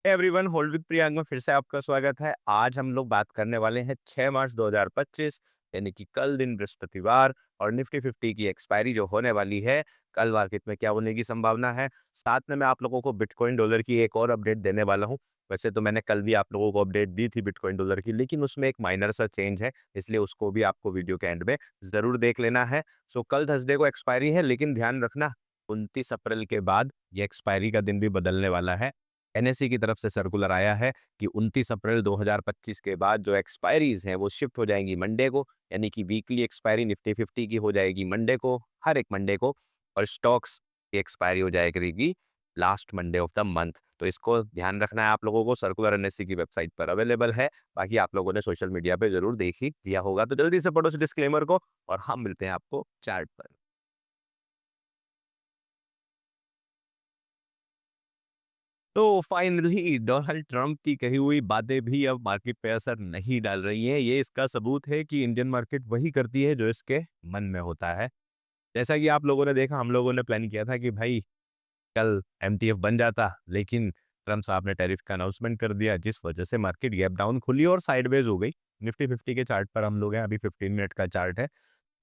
Everyone, hold with Priyank में फिर से आपका स्वागत है। आज हम लोग बात करने वाले हैं 6 मार्च 2025 यानी कि कल दिन बृहस्पतिवार और निफ्टी 50 की एक्सपायरी जो होने वाली है। कल मार्केट में क्या होने की संभावना है, साथ में मैं आप लोगों को बिटकॉइन डॉलर की एक और अपडेट देने वाला हूं। वैसे तो मैंने कल भी आप लोगों को अपडेट दी थी बिटकॉइन डॉलर की, लेकिन उसमें एक माइनर सा चेंज है, इसलिए उसको भी आपको वीडियो के एंड में जरूर देख लेना है। सो कल थर्सडे को एक्सपायरी है, लेकिन ध्यान रखना 29 अप्रैल के बाद ये एक्सपायरी का दिन भी बदलने वाला है। एनएसई की तरफ से सर्कुलर आया है कि 29 अप्रैल 2025 के बाद जो एक्सपायरीज हैं वो शिफ्ट हो जाएंगी मंडे को, यानी कि वीकली एक्सपायरी निफ्टी 50 की हो जाएगी मंडे को, हर एक मंडे को। और स्टॉक्स की एक्सपायरी हो जाएगी करेगी last Monday of the month. तो इसको ध्यान रखना है आप लोगों को। सर्कुलर एनएसई की वेबसाइट पर अवेलेबल है, बाकी आप लोगों ने सोशल मीडिया पे जरूर देख ही लिया होगा। तो जल्दी से पढ़ो इस डिस्क्लेमर को और हम मिलते हैं आपको चार्ट पर। तो फाइनली डोनाल्ड ट्रंप की कही हुई बातें भी अब मार्केट पे असर नहीं डाल रही हैं। ये इसका सबूत है कि इंडियन मार्केट वही करती है जो इसके मन में होता है। जैसा कि आप लोगों ने देखा, हम लोगों ने प्लान किया था कि भाई कल एमटीएफ बन जाता, लेकिन ट्रम्प साहब ने टैरिफ का अनाउंसमेंट कर दिया, जिस वजह से मार्केट गैप डाउन खुली और साइडवेज हो गई। निफ्टी 50 के चार्ट पर हम लोग हैं, अभी 15 मिनट का चार्ट है।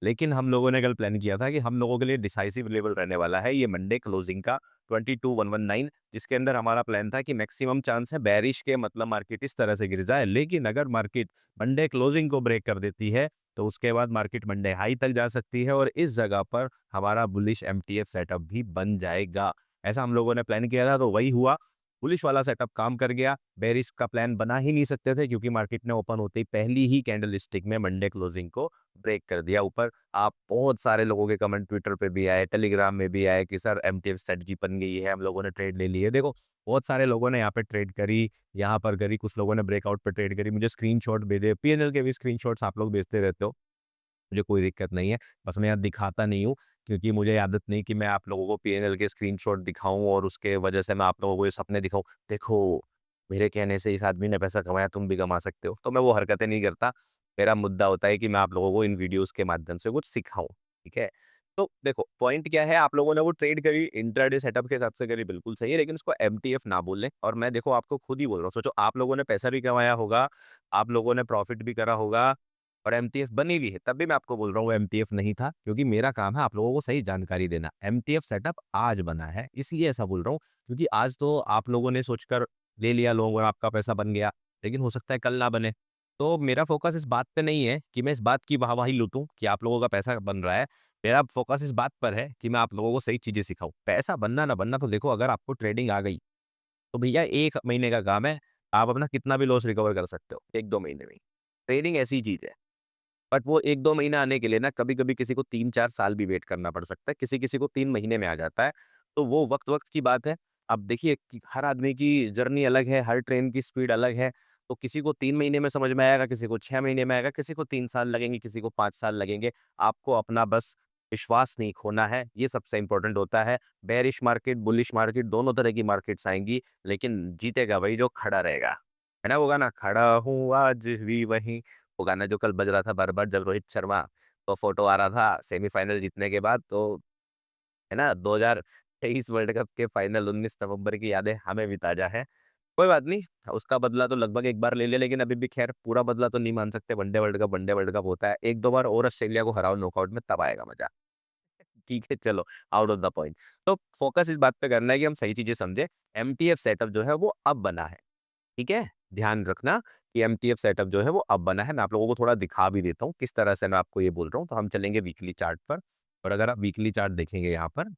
लेकिन हम लोगों ने कल प्लान किया था कि हम लोगों के लिए डिसाइसिव लेवल रहने वाला है ये मंडे क्लोजिंग का 22,119, जिसके अंदर हमारा प्लान था कि मैक्सिमम चांस है बैरिश के, मतलब मार्केट इस तरह से गिर जाए। लेकिन अगर मार्केट मंडे क्लोजिंग को ब्रेक कर देती है तो उसके बाद मार्केट मंडे हाई तक जा सकती है और इस जगह पर हमारा बुलिश एमटीएफ सेटअप भी बन जाएगा। ऐसा हम लोगों ने प्लान किया था, तो वही हुआ। बुलिश वाला सेटअप काम कर गया। बेरिश का प्लान बना ही नहीं सकते थे, क्योंकि मार्केट ने ओपन होते ही पहली ही कैंडल स्टिक में मंडे क्लोजिंग को ब्रेक कर दिया ऊपर। आप बहुत सारे लोगों के कमेंट ट्विटर पे भी आए, टेलीग्राम में भी आए कि सर एमटीएफ स्ट्रेटजी बन गई है, हम लोगों ने ट्रेड ले ली है। देखो, बहुत सारे लोगों ने यहाँ पे ट्रेड करी, यहाँ पर करी, कुछ लोगों ने ब्रेकआउट पे ट्रेड करी, मुझे स्क्रीनशॉट भेजे, पीएनएल के भी स्क्रीनशॉट्स आप लोग भेजते रहते हो, मुझे कोई दिक्कत नहीं है। बस मैं यहाँ दिखाता नहीं हूँ, क्योंकि मुझे आदत नहीं कि मैं आप लोगों को पीएनएल के स्क्रीनशॉट दिखाऊं और उसके वजह से मैं आप लोगों को ये सपने दिखाऊं, देखो मेरे कहने से इस आदमी ने पैसा कमाया, तुम भी कमा सकते हो। तो मैं वो हरकतें नहीं करता। मेरा मुद्दा होता है कि मैं आप लोगों को इन वीडियोस के माध्यम से कुछ सिखाऊं। ठीक है। तो देखो पॉइंट क्या है, आप लोगों ने वो ट्रेड करी, इंट्राडे सेटअप के हिसाब से करी, बिल्कुल सही है, लेकिन उसको एमटीएफ ना बोलें। और मैं देखो आपको खुद ही बोल रहा हूँ, सोचो आप लोगों ने पैसा भी कमाया होगा, आप लोगों ने प्रॉफिट भी करा होगा और एमटीएफ बनी भी है, तब भी मैं आपको बोल रहा हूँ वो एमटीएफ नहीं था, क्योंकि मेरा काम है आप लोगों को सही जानकारी देना। एमटीएफ सेटअप आज बना है, इसलिए ऐसा बोल रहा हूँ, क्योंकि आज तो आप लोगों ने सोचकर ले लिया लोग और आपका पैसा बन गया, लेकिन हो सकता है कल ना बने। तो मेरा फोकस इस बात पे नहीं है कि मैं इस बात की वाहवाही लूटूं कि आप लोगों का पैसा बन रहा है। मेरा फोकस इस बात पर है कि मैं आप लोगों को सही चीजें सिखाऊं। पैसा बनना ना बनना तो देखो, अगर आपको ट्रेडिंग आ गई तो भैया 1 महीने का काम है, आप अपना कितना भी लॉस रिकवर कर सकते हो 1-2 महीने में। ट्रेडिंग ऐसी चीज है। बट वो 1-2 महीना आने के लिए ना, कभी-कभी किसी को 3-4 साल भी वेट करना पड़ सकता है, किसी-किसी को 3 महीने में आ जाता है। तो वो वक़्त-वक़्त की बात है। अब देखिए कि हर आदमी की जर्नी अलग है, हर ट्रेन की स्पीड अलग है। तो किसी को 3 महीने में समझ में आएगा, किसी को 6 महीने में आएगा, किसी को 3 साल लगेंगे, किसी को 5 साल लगेंगे। आपको अपना बस विश्वास नहीं खोना है, ये सबसे इम्पोर्टेंट होता है। बेयरिश मार्केट, बुलिश मार्केट, दोनों तरह की मार्केट्स आएँगी, लेकिन जीतेगा वही जो खड़ा रहेगा। है ना वो गाना, खड़ा हूँ आज भी वहीं। वो गाना जो कल बज रहा था बार-बार, जब रोहित शर्मा का फ़ोटो आ रहा था सेमीफ़ाइनल जीतने के बाद, तो है ना 2023 वर्ल्ड कप के फाइनल 19 नवंबर की यादें हमें भी ताज़ा है। कोई बात नहीं, उसका बदला तो लगभग एक बार ले लिया, लेकिन अभी भी ख़ैर पूरा बदला तो नहीं मान सकते। वनडे वर्ल्ड कप होता है। 1-2 बार और ऑस्ट्रेलिया को हराओ नॉकआउट में, तब आएगा मज़ा। ठीक है, चलो आउट ऑफ द पॉइंट। तो फ़ोकस इस बात पे करना है कि हम सही चीज़ें समझें। एमटीएफ सेटअप जो है वो अब बना है। ठीक है? ध्यान रखना कि एमटीएफ सेटअप जो है वो अब बना है। मैं आप लोगों को थोड़ा दिखा भी देता हूँ, किस तरह से मैं आपको ये बोल रहा हूँ। तो हम चलेंगे वीकली चार्ट पर, और अगर आप वीकली चार्ट देखेंगे यहाँ पर,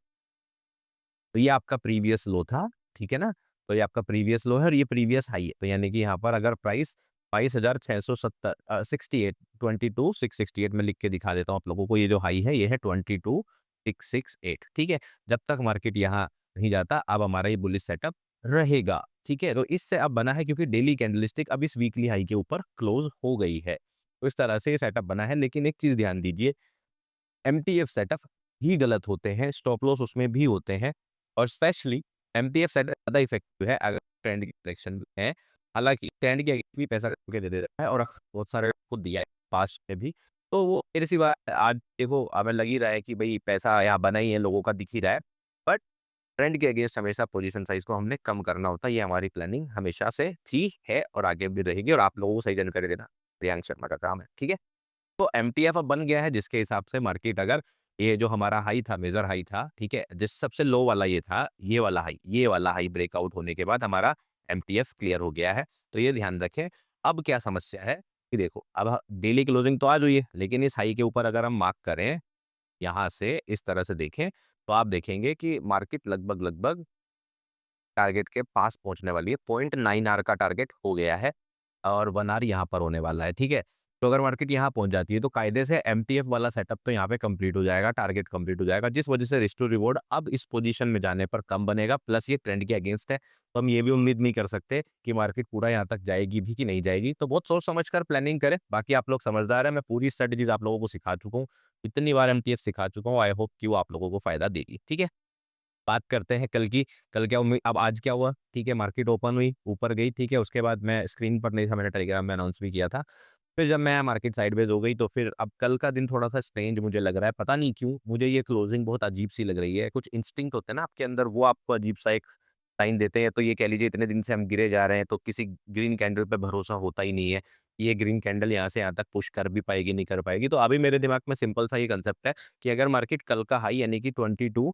तो ये आपका प्रीवियस लो था, ठीक है ना? तो ये आपका प्रीवियस लो है और ये प्रीवियस हाई है। तो यानी कि यहाँ पर अगर प्राइस 22,670 68 22,668 में लिख के दिखा देता हूँ आप लोगों को। ये जो हाई है ये है 22,668, ठीक है? जब तक मार्केट यहाँ नहीं जाता, अब हमारा ये बुलिश सेटअप रहेगा, ठीक है? तो इससे अब बना है, क्योंकि डेली कैंडलस्टिक अब इस वीकली हाई के ऊपर क्लोज हो गई है। तो इस तरह से ये सेटअप बना है, लेकिन एक चीज़ ध्यान दीजिए, एमटीएफ सेटअप ही गलत होते हैं, स्टॉप लॉस उसमें भी होते हैं, और स्पेशली एमटीएफ सेटअप ज़्यादा इफेक्टिव है अगर ट्रेंड की डायरेक्शन में है। हालाँकि ट्रेंड के अगेंस्ट भी पैसा करके दे देता है, और अक्सर बहुत सारे को दिया है पास्ट में भी। तो वो ज़ाहिर-सी बात है, आज देखो हमें लग ही रहा है कि भई पैसा यहाँ बना ही है, लोगों का दिख ही रहा है। बट ट्रेंड के अगेंस्ट हमेशा पोजीशन साइज को हमने कम करना होता है। ये हमारी प्लानिंग हमेशा से थी, है और आगे भी रहेगी और आप लोगों को सही जानकारी देना प्रियांक शर्मा का काम है, ठीक है? तो एमटीएफ अब बन गया है जिसके हिसाब से मार्केट अगर ये जो हमारा हाई था, मेजर हाई था, ठीक है? जिस सबसे लो वाला ये था, ये वाला हाई ब्रेकआउट होने के बाद हमारा एमटीएफ क्लियर हो गया है। तो ये ध्यान रखें। अब क्या समस्या है कि देखो, अब डेली क्लोजिंग तो आज हुई है, लेकिन इस हाई के ऊपर अगर हम मार्क करें, यहाँ से इस तरह से देखें, तो आप देखेंगे कि मार्केट लगभग-लगभग टारगेट के पास पहुँचने वाली है। 0.9 आवर का टारगेट हो गया है और 1 आवर यहाँ पर होने वाला है, ठीक है? तो अगर मार्केट यहाँ पहुँच जाती है, तो कायदे से एमटीएफ वाला सेटअप तो यहाँ पे कंप्लीट हो जाएगा, टारगेट कंप्लीट हो जाएगा, जिस वजह से रिस्क टू रिवॉर्ड अब इस पोजीशन में जाने पर कम बनेगा, प्लस ये ट्रेंड के अगेंस्ट है। तो हम ये भी उम्मीद नहीं कर सकते कि मार्केट पूरा यहाँ तक जाएगी भी कि नहीं जाएगी। तो बहुत सोच समझ कर प्लानिंग करें। बाकी आप लोग समझदार हैं, मैं पूरी स्ट्रैटेजीज़ आप लोगों को सिखा चुका हूँ। इतनी बार एमटीएफ सिखा चुका हूँ, आई होप कि वो आप लोगों को फ़ायदा देगी, ठीक है? बात करते हैं कल की। कल क्या उम्मी अब आज क्या हुआ, ठीक है, मार्केट ओपन हुई, ऊपर गई, ठीक है, उसके बाद मैं स्क्रीन पर नहीं था, मैंने टेलीग्राम में अनाउंस भी किया था। फिर जब मैं मार्केट साइडवेज़ हो गई, तो फिर अब कल का दिन थोड़ा-सा स्ट्रेंज मुझे लग रहा है, पता नहीं क्यों? मुझे ये क्लोजिंग बहुत अजीब-सी लग रही है। कुछ इंस्टिंक्ट होते हैं ना आपके अंदर, वो आपको अजीब-सा एक साइन देते हैं। तो ये कह लीजिए इतने दिन से हम गिरे जा रहे हैं, तो किसी ग्रीन कैंडल पे भरोसा होता ही नहीं है। ये ग्रीन कैंडल यहाँ से यहाँ तक पुश कर भी पाएगी, नहीं कर पाएगी। तो अभी मेरे दिमाग में सिंपल सा ये कांसेप्ट है कि अगर मार्केट कल का हाई यानी कि 22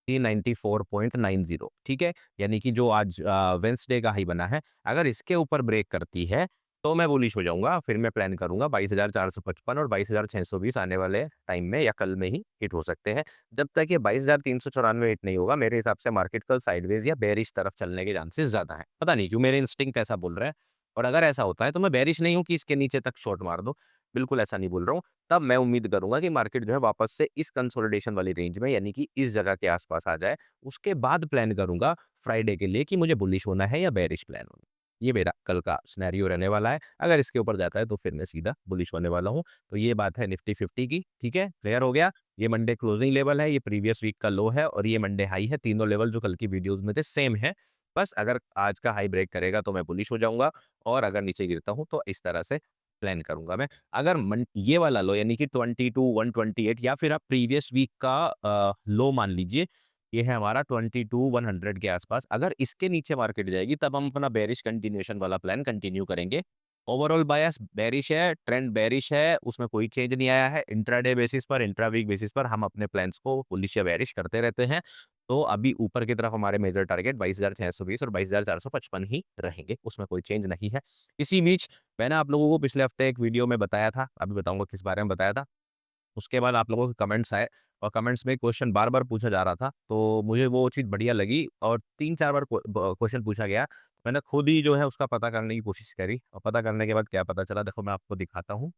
394.90, ठीक है? यानी कि जो आज वेडनेसडे का हाई बना है, अगर इसके ऊपर ब्रेक करती है, तो मैं बुलिश हो जाऊँगा। फिर मैं प्लान करूँगा 22,455 और 22,620 आने वाले टाइम में या कल में ही हिट हो सकते हैं। जब तक ये 22,394 हिट नहीं होगा, मेरे हिसाब से मार्केट कल साइडवेज़ या बेयरिश तरफ चलने के चांसेस ज़्यादा हैं। पता नहीं क्यों मेरे इंस्टिंक्ट ऐसा बोल रहा है और अगर ऐसा होता है, तो मैं बेयरिश नहीं हूँ कि इसके नीचे तक शॉर्ट मार दो। बिल्कुल ऐसा नहीं बोल रहा हूँ। तब मैं उम्मीद करूँगा कि मार्केट जो है वापस से इस कंसोलिडेशन वाली रेंज में यानी कि इस जगह के आस-पास आ जाए। उसके बाद प्लान करूँगा फ्राइडे के लिए कि मुझे बुलिश होना है या बेयरिश प्लान होना है। ये मेरा कल का सिनेरियो रहने वाला है। अगर इसके ऊपर जाता है तो फिर मैं सीधा बुलिश होने वाला हूँ। तो ये बात है निफ्टी 50 की, ठीक है? क्लियर हो गया? ये मंडे क्लोजिंग लेवल है, ये प्रीवियस वीक का लो है और ये मंडे हाई है। तीनों लेवल जो कल की वीडियोज़ में थे सेम है। बस अगर आज का हाई ब्रेक करेगा तो मैं बुलिश हो जाऊँगा और अगर नीचे गिरता हूँ तो इस तरह से प्लान करूँगा मैं। अगर ये वाला लो यानी कि 22,128 या फिर आप प्रीवियस वीक का लो मान लीजिए, ये है हमारा 22,100 के आसपास। अगर इसके नीचे मार्केट जाएगी तब हम अपना बेरिश कंटिन्यूएशन वाला प्लान कंटिन्यू करेंगे। ओवरऑल बायस बेरिश है, ट्रेंड बेरिश है, उसमें कोई चेंज नहीं आया है। इंट्राडे बेसिस पर, इंट्रा वीक बेसिस पर हम अपने प्लान्स को बुलिश या बेरिश करते रहते हैं। तो अभी ऊपर की तरफ हमारे मेजर टारगेट 22,620 और 22,455 ही रहेंगे, उसमें कोई चेंज नहीं है। इसी बीच मैंने आप लोगों को पिछले हफ्ते एक वीडियो में बताया था, अभी बताऊँगा किस बारे में बताया था। उसके बाद आप लोगों के कमेंट्स आए और कमेंट्स में क्वेश्चन बार-बार पूछा जा रहा था, तो मुझे वो चीज़ बढ़िया लगी और 3-4 बार क्वेश्चन पूछा गया। मैंने खुद ही जो है उसका पता करने की कोशिश करी और पता करने के बाद क्या पता चला, देखो मैं आपको दिखाता हूँ।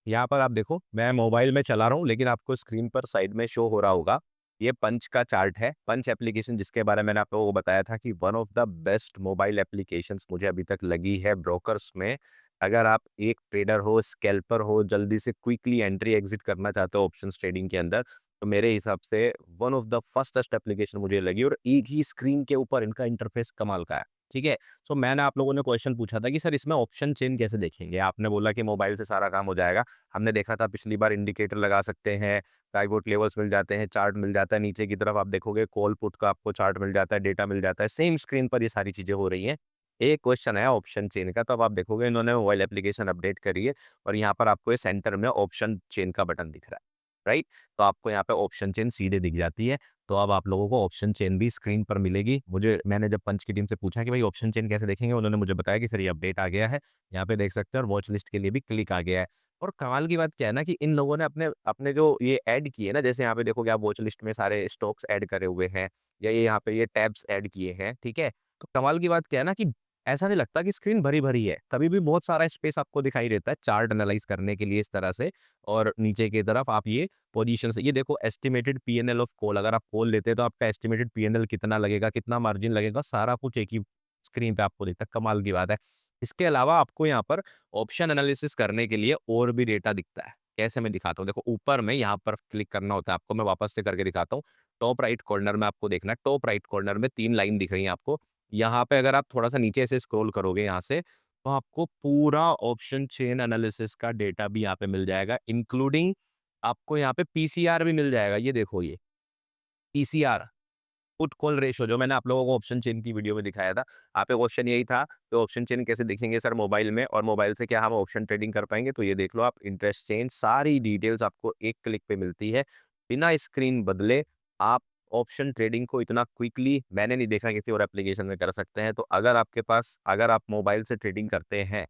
यहाँ पर आप देखो, मैं मोबाइल में चला रहा हूँ, लेकिन आपको स्क्रीन पर साइड में शो हो रहा होगा। ये पंच का चार्ट है। पंच एप्लीकेशन जिसके बारे में मैंने आप लोगों को बताया था कि one of the best mobile applications मुझे अभी तक लगी है ब्रोकर्स में। अगर आप एक ट्रेडर हो, स्कैल्पर हो, जल्दी से क्विकली एंट्री एग्ज़िट करना चाहते हो ऑप्शंस ट्रेडिंग के अंदर, तो मेरे हिसाब से one of the fastest application मुझे लगी और एक ही स्क्रीन के ऊपर इनका इंटरफेस कमाल का है। ठीक है? सो मैंने आप लोगों ने क्वेश्चन पूछा था कि सर इसमें ऑप्शन चेन कैसे देखेंगे? आपने बोला कि मोबाइल से सारा काम हो जाएगा। हमने देखा था पिछली बार इंडिकेटर लगा सकते हैं, पाइवोट लेवल्स मिल जाते हैं, चार्ट मिल जाता है, नीचे की तरफ आप देखोगे कॉल पुट का आपको चार्ट मिल जाता है, डेटा मिल जाता है, सेम स्क्रीन पर ये सारी चीज़ें हो रही हैं। एक क्वेश्चन है ऑप्शन चेन का, तो अब आप देखोगे इन्होंने मोबाइल एप्लीकेशन अपडेट करी है और यहाँ पर आपको ये सेंटर में ऑप्शन चेन का बटन दिख रहा है, राइट? तो आपको यहाँ पे ऑप्शन चेन सीधे दिख जाती है। तो अब आप लोगों को ऑप्शन चेन भी स्क्रीन पर मिलेगी। मैंने जब पंच की टीम से पूछा कि भाई ऑप्शन चेन कैसे देखेंगे? उन्होंने मुझे बताया कि सर ये अपडेट आ गया है। यहाँ पे देख सकते हैं और वॉच लिस्ट के लिए भी क्लिक आ गया है। और कमाल की बात क्या है ना कि इन लोगों ने अपने अपने जो ये ऐड किए ना, जैसे यहाँ पे देखोगे आप वॉच लिस्ट में सारे स्टॉक्स ऐड करे हुए हैं या ये यहाँ पे ये टैब्स ऐड किए हैं, ठीक है? तो कमाल की बात क्या है ना कि ऐसा नहीं लगता कि स्क्रीन भरी-भरी है। कभी भी बहुत सारा स्पेस आपको दिखाई देता है चार्ट एनालाइज़ करने के लिए इस तरह से और नीचे की तरफ आप ये पोजीशन से ये देखो एस्टिमेटेड पीएनएल ऑफ कॉल, अगर आप कॉल लेते हैं तो आपका एस्टिमेटेड पीएनएल कितना लगेगा, कितना मार्जिन लगेगा, सारा कुछ एक ही स्क्रीन पे आपको दिखता है, कमाल की बात है। इसके अलावा आपको यहाँ पर ऑप्शन एनालिसिस करने के लिए और भी डेटा दिखता है। कैसे मैं दिखाता हूँ, देखो ऊपर में यहाँ पर क्लिक करना होता है आपको, मैं वापस से करके दिखाता हूँ। टॉप राइट कॉर्नर में आपको देखना है, टॉप राइट कॉर्नर में 3 लाइन दिख रही है आपको। यहाँ पे अगर आप थोड़ा-सा नीचे से स्क्रॉल करोगे यहाँ से, तो आपको पूरा ऑप्शन चेन एनालिसिस का डेटा भी यहाँ पे मिल जाएगा, इंक्लूडिंग आपको यहाँ पे पीसीआर भी मिल जाएगा, ये देखो ये, पीसीआर। पुट कॉल रेशो जो मैंने आप लोगों को ऑप्शन चेन की वीडियो में दिखाया था। आप पे क्वेश्चन यही था कि ऑप्शन चेन कैसे देखेंगे सर मोबाइल में, और मोबाइल से क्या हम ऑप्शन ट्रेडिंग कर पाएँगे? तो ये देख लो आप, इंटरेस्ट चेन सारी डिटेल्स आपको एक क्लिक पे मिलती है। बिना स्क्रीन बदले आप ऑप्शन ट्रेडिंग को इतना क्विकली मैंने नहीं देखा किसी और एप्लीकेशन में कर सकते हैं। तो अगर आप मोबाइल से ट्रेडिंग करते हैं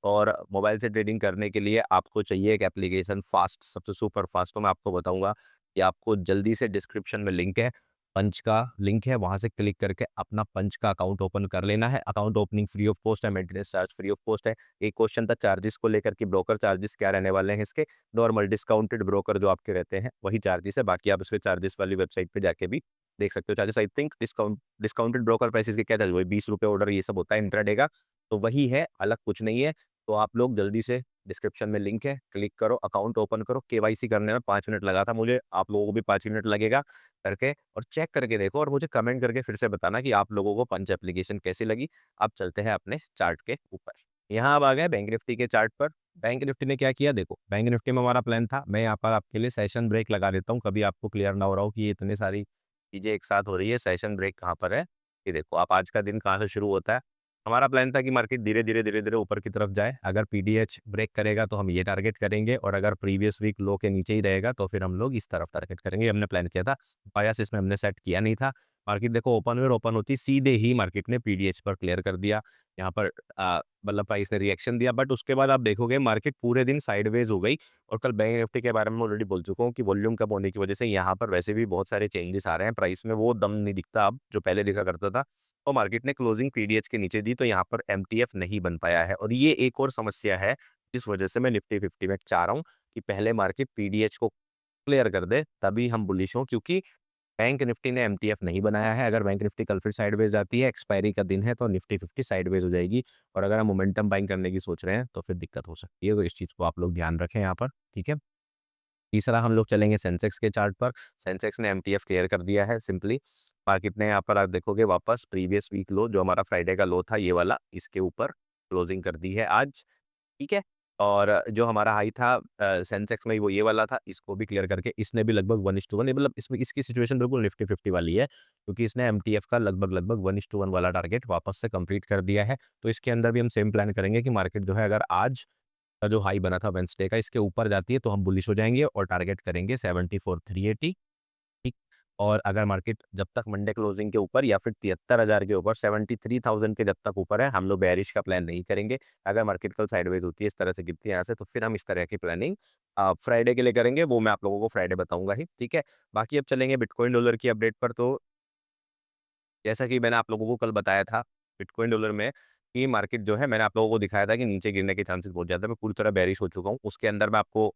और मोबाइल से ट्रेडिंग करने के लिए आपको चाहिए एक एप्लीकेशन फास्ट, सबसे सुपर फास्ट, तो मैं आपको बताऊँगा कि आपको जल्दी से डिस्क्रिप्शन में लिंक है, पंच का लिंक है, वहाँ से क्लिक करके अपना पंच का अकाउंट ओपन कर लेना है। Account opening free of cost है, maintenance charge free of cost है। एक क्वेश्चन था चार्जेस को लेकर कि ब्रोकर चार्जेस क्या रहने वाले हैं इसके? नॉर्मल डिस्काउंटेड ब्रोकर जो आपके रहते हैं वही चार्जेस है, बाकी आप इसके चार्जेस वाली वेबसाइट पे जाके भी देख सकते हो। Charges I think discounted broker prices के क्या चार्ज, वही ₹20 ऑर्डर ये सब होता है इंट्राडे का, तो वही है, अलग कुछ नहीं है। तो आप लोग जल्दी से, डिस्क्रिप्शन में लिंक है, क्लिक करो, अकाउंट ओपन करो। केवाईसी करने में 5 मिनट लगा था मुझे, आप लोगों को भी 5 मिनट लगेगा करके, और चेक करके देखो और मुझे कमेंट करके फिर से बताना कि आप लोगों को पंच एप्लीकेशन कैसी लगी। अब चलते हैं अपने चार्ट के ऊपर। यहाँ अब आ गए बैंक निफ्टी के चार्ट पर। बैंक निफ्टी ने क्या किया देखो, बैंक निफ्टी में हमारा प्लान था, मैं यहाँ पर आपके लिए सेशन ब्रेक लगा देता हूँ, कभी आपको क्लियर ना हो रहा हो कि ये इतनी सारी चीज़ें एक साथ हो रही है। सेशन ब्रेक कहाँ पर है? ये देखो आप, आज का दिन कहाँ से शुरू होता है। हमारा प्लान था कि मार्केट धीरे-धीरे ऊपर की तरफ जाए। अगर पीडीएच ब्रेक करेगा तो हम ये टारगेट करेंगे, और अगर प्रीवियस वीक लो के नीचे ही रहेगा तो फिर हम लोग इस तरफ टारगेट करेंगे। हमने प्लान किया था। बायस इसमें हमने सेट किया नहीं था। मार्केट देखो ओपन हुई, और ओपन होती सीधे ही मार्केट ने पीडीएच पर क्लियर कर दिया। यहाँ पर मतलब प्राइस ने रिएक्शन दिया, बट उसके बाद आप देखोगे मार्केट पूरे दिन साइडवेज हो गई। और कल बैंक निफ्टी के बारे में ऑलरेडी बोल चुका हूँ कि वॉल्यूम कम होने की वजह से यहाँ पर वैसे भी बहुत सारे चेंजेस आ रहे हैं। प्राइस में वो दम नहीं दिखता अब जो पहले दिखा करता था। और मार्केट ने क्लोजिंग पीडीएच के नीचे दी, तो यहाँ पर एमटीएफ नहीं बन पाया है, और ये एक और समस्या है जिस वजह से मैं निफ्टी 50 में चाह रहा हूँ कि पहले मार्केट पीडीएच को क्लियर कर दे, तभी हम बुलिश हों, क्योंकि बैंक निफ्टी ने एमटीएफ नहीं बनाया है। अगर बैंक निफ्टी कल फिर साइडवेज जाती है, एक्सपायरी का दिन है, तो निफ्टी 50 साइडवेज हो जाएगी, और अगर हम मोमेंटम बाइंग करने की सोच रहे हैं तो फिर दिक्कत हो सकती है। तो इस चीज़ को आप लोग ध्यान रखें यहाँ पर, ठीक है। तीसरा हम लोग चलेंगे सेंसेक्स के चार्ट पर। सेंसेक्स ने एमटीएफ क्लियर कर दिया है सिंपली। मार्केट ने यहाँ पर आप देखोगे वापस प्रीवियस वीक लो, जो हमारा फ्राइडे का लो था ये वाला, इसके ऊपर क्लोजिंग कर दी है आज, ठीक है। और जो हमारा हाई था सेंसेक्स में वो ये वाला था, इसको भी क्लियर करके इसने भी लगभग 1:1, मतलब इसमें इसकी सिचुएशन बिल्कुल निफ्टी 50 वाली है, क्योंकि इसने एमटीएफ का लगभग 1:1 वाला टारगेट वापस से कंप्लीट कर दिया है। तो इसके अंदर भी हम सेम प्लान करेंगे कि मार्केट जो है अगर आज का जो हाई बना था वेडनेसडे का, इसके ऊपर जाती है तो हम बुलिश हो जाएँगे और टारगेट करेंगे 74,380, ठीक। और अगर मार्केट जब तक मंडे क्लोजिंग के ऊपर या फिर 73,000 के ऊपर, 73,000 के जब तक ऊपर है, हम लोग बेयरिश का प्लान नहीं करेंगे। अगर मार्केट कल साइडवेज होती है, इस तरह से गिरती है यहाँ से, तो फिर हम इस तरह की प्लानिंग फ्राइडे के लिए करेंगे, वो मैं आप लोगों को फ्राइडे बताऊँगा ही, ठीक है। बाकी अब चलेंगे बिटकॉइन डॉलर की अपडेट पर। तो जैसा कि मैंने आप लोगों को कल बताया था, बिटकॉइन डॉलर में कि मार्केट जो है, मैंने आप लोगों को दिखाया था कि नीचे गिरने के चांसेस बहुत ज़्यादा है। मैं पूरी तरह बेयरिश हो चुका हूँ। उसके अंदर मैं आपको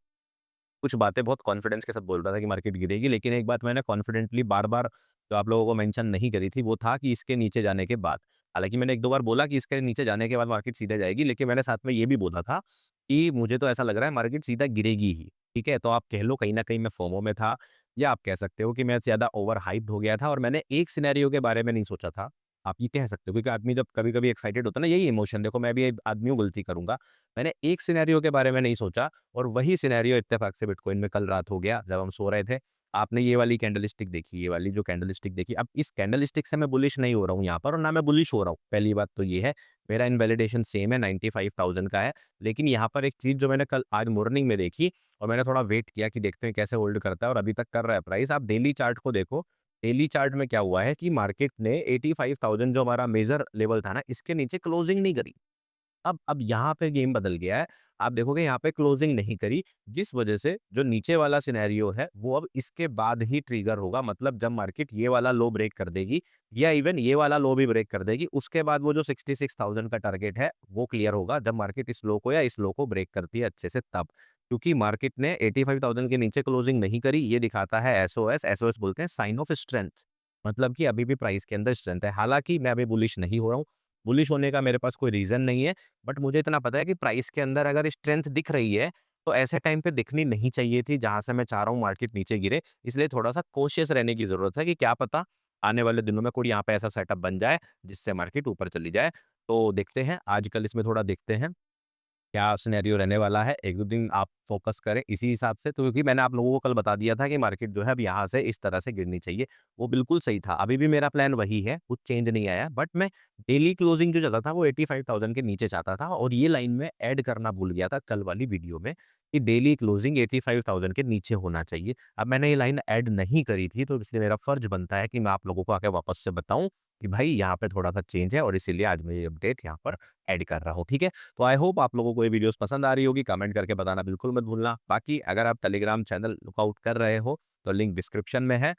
कुछ बातें बहुत कॉन्फिडेंस के साथ बोल रहा था कि मार्केट गिरेगी, लेकिन एक बात मैंने कॉन्फिडेंटली बार-बार जो आप लोगों को मेंशन नहीं करी थी, वो था कि इसके नीचे जाने के बाद। हालाँकि मैंने 1-2 बार बोला कि इसके नीचे जाने के बाद मार्केट सीधा जाएगी, लेकिन मैंने साथ में ये भी बोला था कि मुझे तो ऐसा लग रहा है मार्केट सीधा गिरेगी ही, ठीक है? तो आप कह लो कहीं न कहीं मैं फोमो में था, या आप कह सकते हो कि मैं ज़्यादा ओवर हाइप्ड हो गया था और मैंने एक सिनेरियो के बारे में नहीं सोचा था। आप ये कह सकते हो, क्योंकि आदमी जब कभी-कभी एक्साइटेड होता है ना, यही इमोशन, देखो मैं भी एक आदमी हूँ, गलती करूँगा। मैंने एक सिनेरियो के बारे में नहीं सोचा, और वही सिनेरियो इत्तेफाक से बिटकॉइन में कल रात हो गया जब हम सो रहे थे। आपने ये वाली कैंडलस्टिक देखी, ये वाली जो कैंडलस्टिक देखी, अब इस कैंडलस्टिक से मैं बुलिश नहीं हो रहा हूँ यहाँ पर, और ना मैं बुलिश हो रहा हूँ। पहली बात तो ये है, मेरा इनवैलिडेशन सेम है, 95,000 का है। लेकिन यहाँ पर एक चीज़ जो मैंने कल आज मॉर्निंग में देखी, और मैंने थोड़ा वेट किया कि देखते हैं कैसे होल्ड करता है, और अभी तक कर रहा है प्राइस। आप डेली चार्ट को देखो, डेली चार्ट में क्या हुआ है कि मार्केट ने 85,000 जो हमारा मेजर लेवल था ना, इसके नीचे क्लोजिंग नहीं करी। अब यहाँ पे गेम बदल गया है। आप देखोगे यहाँ पे क्लोजिंग नहीं करी, जिस वजह से जो नीचे वाला सिनेरियो है, वो अब इसके बाद ही ट्रिगर होगा। मतलब जब मार्केट ये वाला लो ब्रेक कर देगी, या इवन ये वाला लो भी ब्रेक कर देगी, उसके बाद वो जो 66,000 का टारगेट है, वो क्लियर होगा जब मार्केट इस लो को या इस लो को ब्रेक करती है अच्छे से तब। क्योंकि मार्केट ने 85,000 के नीचे क्लोजिंग नहीं करी, ये दिखाता है एसओएस। एसओएस बोलते हैं साइन ऑफ स्ट्रेंथ, मतलब कि अभी भी प्राइस के अंदर स्ट्रेंथ है। हालाँकि मैं अभी बुलिश नहीं हो रहा हूँ। बुलिश होने का मेरे पास कोई रीज़न नहीं है। बट मुझे इतना पता है कि प्राइस के अंदर अगर स्ट्रेंथ दिख रही है, तो ऐसे टाइम पे दिखनी नहीं चाहिए थी, जहाँ से मैं चाह रहा हूँ मार्केट नीचे गिरे। इसलिए थोड़ा-सा कॉशियस रहने की ज़रूरत है कि क्या पता आने वाले दिनों में कोई यहाँ पे ऐसा सेटअप बन जाए, जिससे मार्केट ऊपर चली जाए। तो देखते हैं, आजकल इसमें थोड़ा देखते हैं। क्या सिनेरियो रहने वाला है, 1-2 दिन आप फ़ोकस करें इसी हिसाब से। तो क्योंकि मैंने आप लोगों को कल बता दिया था कि मार्केट जो है अब यहाँ से इस तरह से गिरनी चाहिए, वो बिल्कुल सही था। अभी भी मेरा प्लान वही है, कुछ चेंज नहीं आया, बट मैं डेली क्लोजिंग जो चाहता था वो 85,000 के नीचे चाहता था, और ये लाइन मैं ऐड करना भूल गया था कल वाली वीडियो में कि डेली क्लोजिंग 85,000 के नीचे होना चाहिए। अब मैंने ये लाइन ऐड नहीं करी थी, तो इसलिए मेरा फर्ज बनता है कि मैं आप लोगों को आके वापस से बताऊँ कि भाई यहाँ पे थोड़ा-सा चेंज है, और इसीलिए आज मैं ये अपडेट यहाँ पर ऐड कर रहा हूँ, ठीक है? तो आई होप आप लोगों को ये वीडियोस पसंद आ रही होगी, कमेंट करके बताना बिल्कुल मत भूलना। बाकी अगर आप टेलीग्राम चैनल लुकआउट कर रहे हो, तो लिंक डिस्क्रिप्शन में है।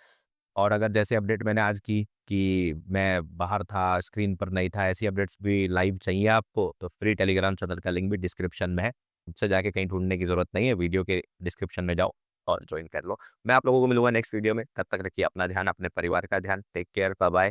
और अगर जैसे अपडेट मैंने आज की कि मैं बाहर था, स्क्रीन पर नहीं था, ऐसी अपडेट्स भी लाइव चाहिए आपको, तो फ्री टेलीग्राम चैनल का लिंक भी डिस्क्रिप्शन में है। उससे जाके कहीं ढूँढने की ज़रूरत नहीं है, वीडियो के डिस्क्रिप्शन में जाओ और जॉइन कर लो। मैं आप लोगों को मिलूँगा नेक्स्ट वीडियो में, तब तक रखिए अपना ध्यान, अपने परिवार का ध्यान। Take care, bye bye.